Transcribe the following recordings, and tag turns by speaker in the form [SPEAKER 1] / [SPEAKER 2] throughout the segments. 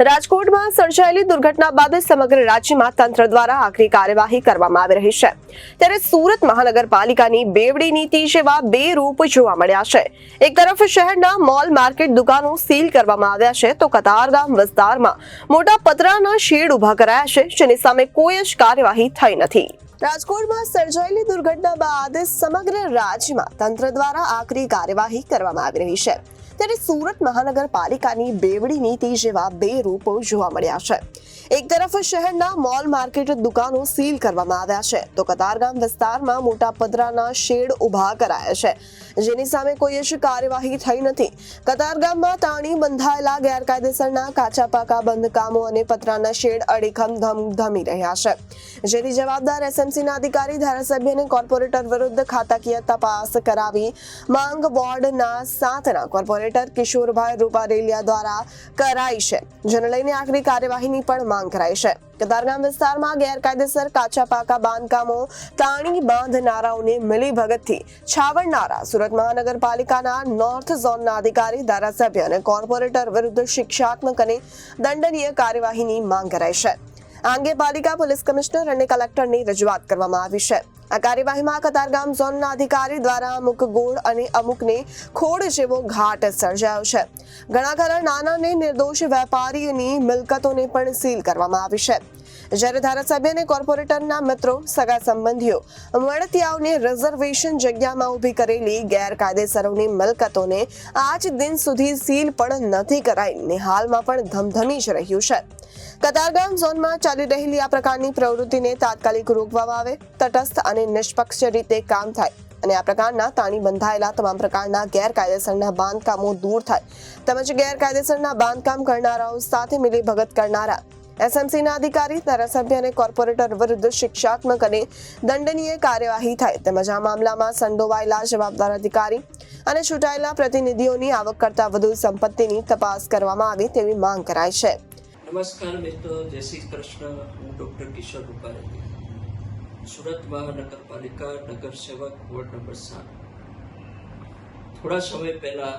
[SPEAKER 1] રાજકોટમાં સર્જાયેલી દુર્ઘટના બાદ સમગ્ર રાજ્યમાં તંત્ર દ્વારા આકરી કાર્યવાહી કરવામાં આવી રહી છે, ત્યારે સુરત મહાનગરપાલિકાની બેવડી નીતિ જેવા બે રૂપ જોવા મળ્યા છે। એક તરફ શહેરના મોલ માર્કેટ દુકાનો સીલ કરવામાં આવ્યા છે, તો કતારગામ વિસ્તારમાં મોટા પતરાના શેડ ઉભા કરાયા છે, જેની સામે કોઈ જ કાર્યવાહી થઈ નથી। રાજકોટમાં સર્જાયેલી દુર્ઘટના બાદ સમગ્ર રાજ્યમાં તંત્ર દ્વારા આકરી કાર્યવાહી કરવામાં આવી રહી છે, ત્યારે સુરત મહાનગરપાલિકાની બેવડી નીતિ જેવા બે રૂપો જોવા મળ્યા છે। એક તરફ શહેરના મોલ માર્કેટ દુકાનો સીલ કરવામાં આવ્યા છે, તો કતારગામ વિસ્તારમાં મોટા પતરાના શેડ ઉભા કરાયા છે, જેની સામે કોઈ જ કાર્યવાહી થઈ નથી। કતારગામમાં તાણી બંધાયેલા ગેરકાયદેસરના કાચા પાકા બાંધકામો અને પતરાના શેડ અડીખમ ધમધમી રહ્યા છે, જેથી જવાબદાર એસએમસીના અધિકારી, ધારાસભ્ય અને કોર્પોરેટર વિરુદ્ધ ખાતાકીય તપાસ કરાવી માંગ બોર્ડના 7ના કોર્પોરેટર કિશોરભાઈ રૂપારેલિયા દ્વારા કરાઈ છે, જેને લઈને આકરી કાર્યવાહીની પણ માંગ કરાઈ છે। કતારગામ વિસ્તારમાં ગેરકાયદેસર કાચા પાકા બાંધકામો તાણી બાંધનારાઓને મિલીભગતથી છાવરનારા સુરત મહાનગરપાલિકાના નોર્થ ઝોનના અધિકારી, ધારાસભ્ય અને કોર્પોરેટર વિરુદ્ધ શિક્ષાત્મક અને દંડનીય કાર્યવાહીની માંગ કરાઈ છે। આ અંગે પાલિકા પોલીસ કમિશનર અને કલેક્ટરની રજૂઆત કરવામાં આવી છે। આ કાર્યવાહીમાં કતારગામ ઝોનના અધિકારી દ્વારા અમુક ગોળ અને અમુકને ખોડ જેવો ઘાટ સર્જાયો છે। ઘણા ખરા નાના અને નિર્દોષ વેપારીઓની મિલકતોને પણ સીલ કરવામાં આવી છે, જ્યારે ધારાસભ્ય અને કોર્પોરેટરના મિત્રો, સગા સંબંધીઓ, મળતિયાઓને રિઝર્વેશન જગ્યામાં ઊભી કરેલી ગેરકાયદેસરોની મિલકતોને આજ દિન સુધી સીલ પણ નથી કરાઈ ને હાલમાં પણ ધમધમી જ રહ્યું છે। કતારગામ ઝોનમાં ચાલી રહેલી આ પ્રકારની પ્રવૃત્તિને તાત્કાલિક રોકવામાં આવે, તટસ્થ અને નિષ્પક્ષ રીતે કામ થાય અને આ પ્રકારના તાણી બંધાયેલા તમામ પ્રકારના ગેરકાયદેસરના બાંધકામો દૂર થાય, તેમજ ગેરકાયદેસરના બાંધકામ કરનારાઓ સાથે મિલીભગત કરનારા એસએમસીના અધિકારી, ધારાસભ્ય અને કોર્પોરેટર વિરુદ્ધ શિક્ષાત્મક અને દંડનીય કાર્યવાહી થાય, તેમજ આ મામલામાં સંડોવાયેલા જવાબદાર અધિકારી અને ચૂંટાયેલા પ્રતિનિધિઓની આવક કરતા વધુ સંપત્તિની તપાસ કરવામાં આવે તેવી માંગ કરાઈ છે।
[SPEAKER 2] નમસ્કાર મિત્રો, જય શ્રી કૃષ્ણ। હું ડોક્ટર કિશોર રૂપારેલિયા, સુરત મહાનગરપાલિકા નગર સેવક વોર્ડ નંબર 7। થોડા સમય પહેલા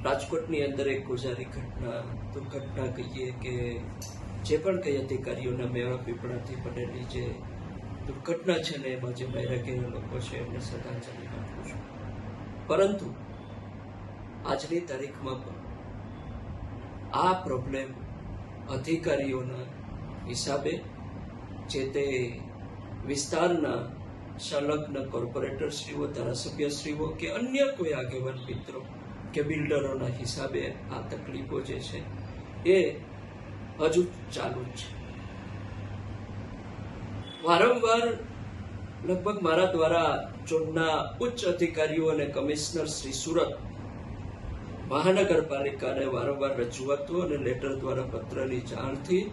[SPEAKER 2] રાજકોટની અંદર એક ગોઝારી દુર્ઘટના કહીએ કે જે પણ કઈ અધિકારીઓના મેળા પીપળાથી બનેલી જે દુર્ઘટના છે ને એમાં જે માર્યા ગયેલા લોકો છે એમને શ્રદ્ધાંજલિ આપું છું, પરંતુ આજની તારીખમાં પણ આ પ્રોબ્લેમ અધિકારીઓના હિસાબે જે તે વિસ્તારના સંલગ્ન કોર્પોરેટરશ્રીઓ, ધારાસભ્યશ્રીઓ કે અન્ય કોઈ આગેવાન મિત્રો કે બિલ્ડરોના હિસાબે આ તકલીફો જે છે એ હજુ ચાલુ જ છે। વારંવાર લગભગ મારા દ્વારા ઝોનના ઉચ્ચ અધિકારીઓ અને કમિશનર શ્રી સુરત મહાનગરપાલિકાને વારંવાર રજૂઆતો અને લેટર દ્વારા પત્રની જાણથી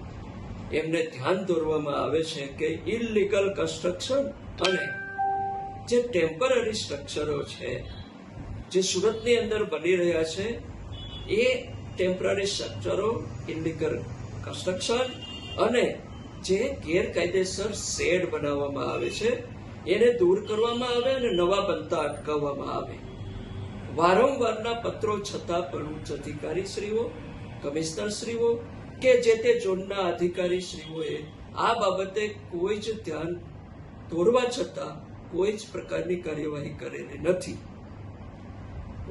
[SPEAKER 2] એમને ધ્યાન દોરવામાં આવે છે કે ઇલીગલ કન્સ્ટ્રક્શન અને જે ટેમ્પરરી સ્ટ્રક્ચરો છે જે સુરતની અંદર બની રહ્યા છે, એ ટેમ્પરરી સ્ટ્રક્ચરો, ઇલીગલ કન્સ્ટ્રક્શન અને જે ગેરકાયદેસર શેડ બનાવવામાં આવે છે એને દૂર કરવામાં આવે અને નવા બનતા અટકાવવામાં આવે। વારંવારના પત્રો છતાં પણ ઉચ્ચ અધિકારીશ્રીઓ, કમિશનરશ્રીઓ કે જે તે ઝોનના અધિકારીશ્રીઓએ આ બાબતે કોઈ જ ધ્યાન દોરવા છતાં કોઈ જ પ્રકારની કાર્યવાહી કરેલી નથી।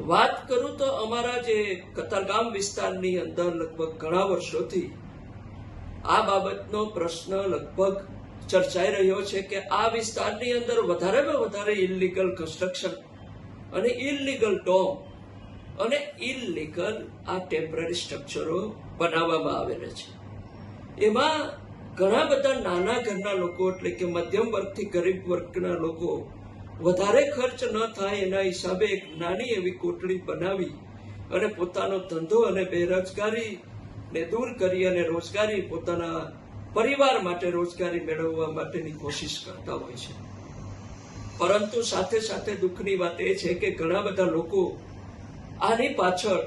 [SPEAKER 2] વાત કરું તો અમારા જે કતારગામ વિસ્તારની અંદર લગભગ ઘણા વર્ષોથી આ બાબતનો પ્રશ્ન લગભગ ચર્ચાઈ રહ્યો છે કે આ વિસ્તારની અંદર વધારેમાં વધારે ઇલીગલ કન્સ્ટ્રક્શન અને ઇલીગલ ડોમ અને ઇલીગલ આ ટેમ્પરરી સ્ટ્રક્ચરો બનાવવામાં આવેલા છે। એમાં ઘણા બધા નાના ઘરના લોકો, એટલે કે મધ્યમ વર્ગથી ગરીબ વર્ગના લોકો વધારે ખર્ચ ન થાય એના હિસાબે એક નાની એવી કોટડી બનાવી અને પોતાનો ધંધો અને બેરોજગારીને દૂર કરી અને રોજગારી, પોતાના પરિવાર માટે રોજગારી મેળવવા માટેની કોશિશ કરતા હોય છે। પરંતુ સાથે સાથે દુઃખની વાત એ છે કે ઘણા બધા લોકો આની પાછળ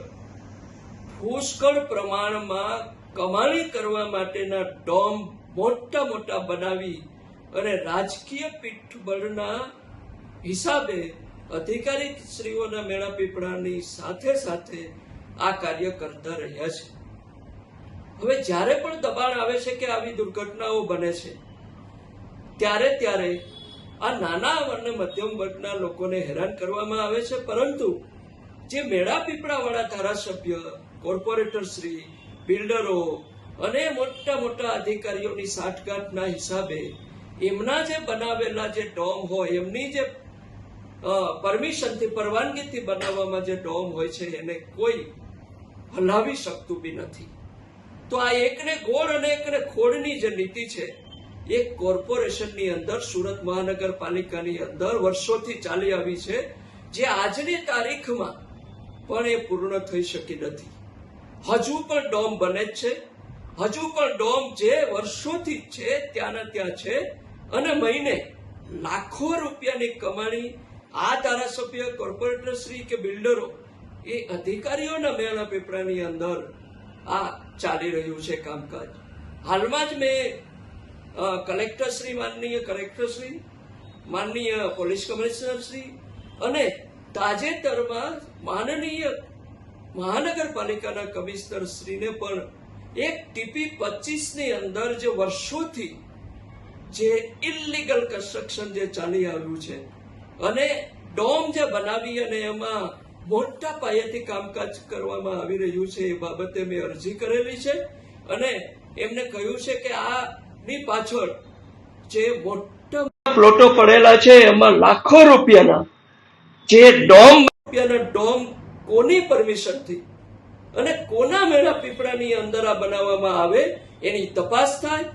[SPEAKER 2] પુષ્કળ પ્રમાણમાં કમાણી કરવા માટેના ડોમ મોટા મોટા બનાવી અને રાજકીય પીઠબળના હિસાબે અધિકારીશ્રીઓના મેળા પીપળાની સાથે સાથે આ કાર્ય કરતા રહ્યા છે। હવે જ્યારે પણ દબાણ આવે છે કે આવી દુર્ઘટનાઓ બને છે ત્યારે આ નાના અને મધ્યમ વર્ગના લોકોને હેરાન કરવામાં આવે છે, પરંતુ જે મેળા પીપળાવાળા ધારાસભ્ય, કોર્પોરેટર શ્રી, બિલ્ડરો અને મોટા અધિકારીઓની સાઠગાંઠના હિસાબે એમના જે બનાવેલા જે ડોમ હોય, એમની જે પરમિશનથી, પરવાનગીથી બનાવવામાં જે ડોમ હોય છે એને કોઈ હલાવી શકતું બી નથી. તો આ એકને ગોળ અને એકને ખોળની જે નીતિ છે એ કોર્પોરેશનની અંદર, સુરત મહાનગરપાલિકાની અંદર વર્ષોથી ચાલી આવી છે, જે આજની તારીખમાં પણ એ પૂર્ણ થઈ શકી નથી. હજુ પણ ડોમ બને જ છે, હજુ પણ ડોમ જે વર્ષોથી છે ત્યાંના ત્યાં છે, અને મહિને લાખો રૂપિયાની કમાણી આ ધારાસભ્ય, કોર્પોરેટર શ્રી કે બિલ્ડરો, એ અધિકારીઓના મેળા પીપળાની અંદર આ ચાલી રહ્યું છે કામકાજ. હાલમાં જ મેં કલેક્ટરશ્રી, માનનીય કલેક્ટરશ્રી, માનનીય પોલીસ કમિશનરશ્રી અને તાજેતરમાં માનનીય મહાનગરપાલિકાના કમિશનરશ્રીને પણ એક ટીપી 25ની અંદર જે વર્ષોથી જે ઇલીગલ કન્સ્ટ્રક્શન જે ચાલી આવ્યું છે અને ડોમ જે બનાવી અને એમાં મોટા પાયેથી કામકાજ કરવામાં આવી રહ્યું છે, એ બાબતે મેં અરજી કરેલી છે અને એમને કહ્યું છે કે આની પાછળ જે મોટા પ્લોટો પડેલા છે એમાં લાખો રૂપિયાના જે ડોમ કોની પરમિશનથી અને કોના મેળા પીપળાની અંદર આ બનાવવામાં આવે એની તપાસ થાય,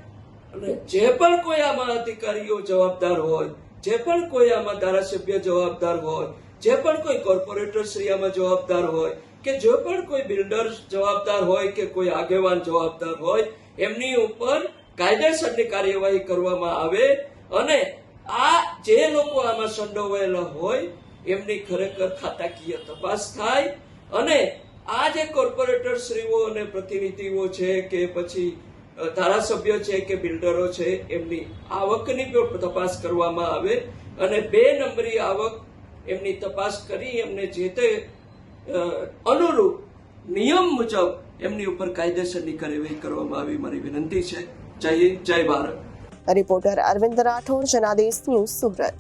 [SPEAKER 2] અને જે પણ કોઈ આમાં અધિકારીઓ જવાબદાર હોય, જે પણ કોઈ આમાં ધારાસભ્ય જવાબદાર હોય, જે પણ કોઈ કોર્પોરેટર શ્રી આમાં જવાબદાર હોય, કે જે પણ કોઈ બિલ્ડર જવાબદાર હોય, કે કોઈ આગેવાન જવાબદાર હોય, એમની ઉપર કાયદેસરની કાર્યવાહી કરવામાં આવે અને આ જે લોકો આમાં સંડોવાયેલા હોય એમની ખરેખર ખાતાકીય તપાસ થાય અને આ જે કોર્પોરેટર શ્રીઓ અને પ્રતિનિધિઓ છે કે પછી ધારાસભ્ય છે કે બિલ્ડરો છે, એમની આવકની પણ તપાસ કરવામાં આવે અને 2 નંબરી આવક એમની તપાસ કરી એમને જે તે અનુરૂપ નિયમ મુજબ એમની ઉપર કાયદેસરની કાર્યવાહી કરવામાં આવી મારી વિનંતી છે. જય હિન્દ, જય ભારત.
[SPEAKER 1] Reporter Arvind Rathod, Janadesh News, Surat.